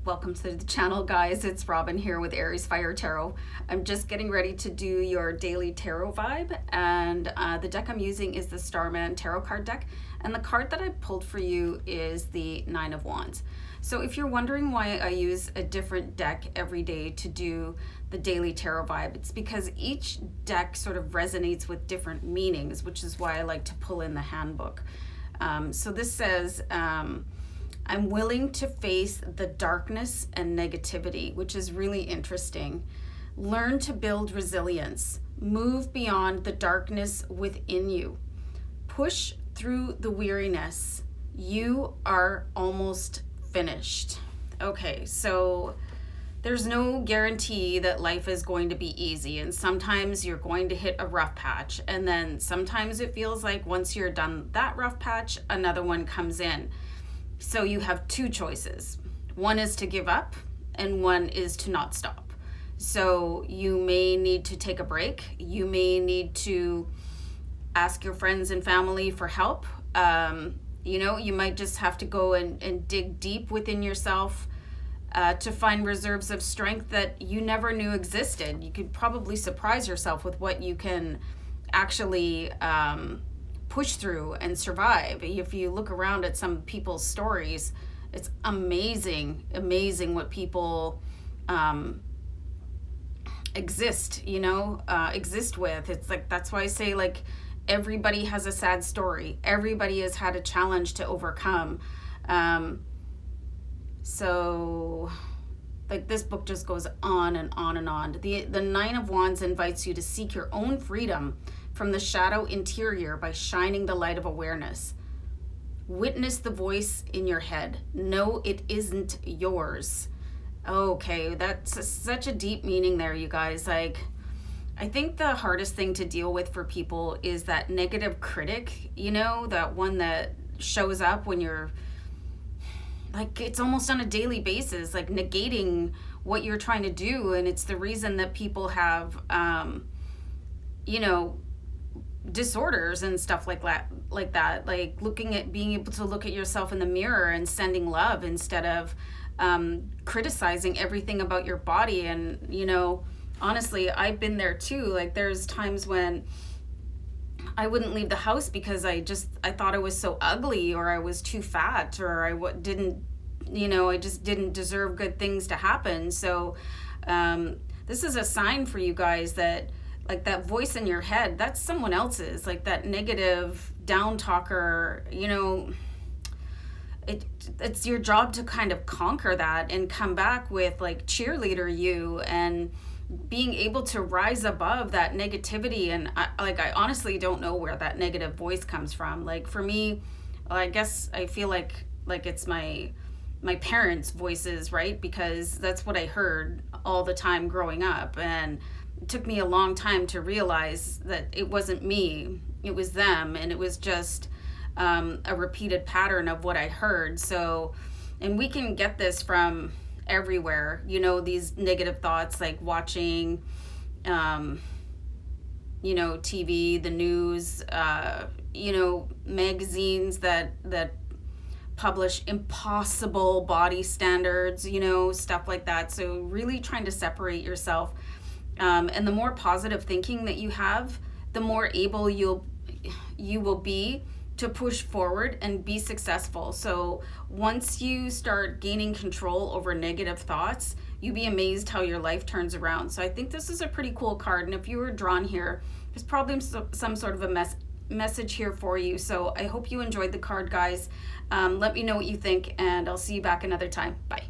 Welcome to the channel, guys. It's Robin here with AriesFireTarot. I'm just getting ready to do your daily tarot vibe, and the deck I'm using is the Starman tarot card deck, and the card that I pulled for you is the Nine of Wands. So if you're wondering why I use a different deck every day to do the daily tarot vibe, it's because each deck sort of resonates with different meanings, which is why I like to pull in the handbook. So this says, I'm willing to face the darkness and negativity, which is really interesting. Learn to build resilience. Move beyond the darkness within you. Push through the weariness. You are almost finished. Okay, so there's no guarantee that life is going to be easy, and sometimes you're going to hit a rough patch, and then sometimes it feels like once you're done that rough patch, another one comes in. So you have two choices. One is to give up and one is to not stop. So you may need to take a break. You may need to ask your friends and family for help. You might just have to go and dig deep within yourself to find reserves of strength that you never knew existed. You could probably surprise yourself with what you can actually push through and survive. If you look around at some people's stories, it's amazing what people exist with. It's like, that's why I say, like, everybody has a sad story. Everybody has had a challenge to overcome. So like, this book just goes on and on and on. The Nine of Wands invites you to seek your own freedom from the shadow interior by shining the light of awareness. Witness the voice in your head. No, it isn't yours. Okay, that's such a deep meaning there, you guys. Like, I think the hardest thing to deal with for people is that negative critic, that one that shows up when you're, like, it's almost on a daily basis, like negating what you're trying to do. And it's the reason that people have, disorders and stuff like that, like being able to look at yourself in the mirror and sending love instead of criticizing everything about your body. And, honestly, I've been there too. Like, there's times when I wouldn't leave the house because I thought I was so ugly, or I was too fat, or I just didn't deserve good things to happen. So this is a sign for you guys that, like, that voice in your head, that's someone else's. Like, that negative down talker, it's your job to kind of conquer that and come back with, like, cheerleader you, and being able to rise above that negativity. And I honestly don't know where that negative voice comes from. Like, for me, I guess I feel like it's my parents' voices, right? Because that's what I heard all the time growing up. And it took me a long time to realize that it wasn't me, it was them, and it was just a repeated pattern of what I heard. So, and we can get this from everywhere, these negative thoughts, like watching TV, the news, magazines that publish impossible body standards, stuff like that. So really trying to separate yourself. And the more positive thinking that you have, the more able you will be to push forward and be successful. So once you start gaining control over negative thoughts, you'd be amazed how your life turns around. So I think this is a pretty cool card. And if you were drawn here, there's probably some sort of a message here for you. So I hope you enjoyed the card, guys. Let me know what you think, and I'll see you back another time. Bye.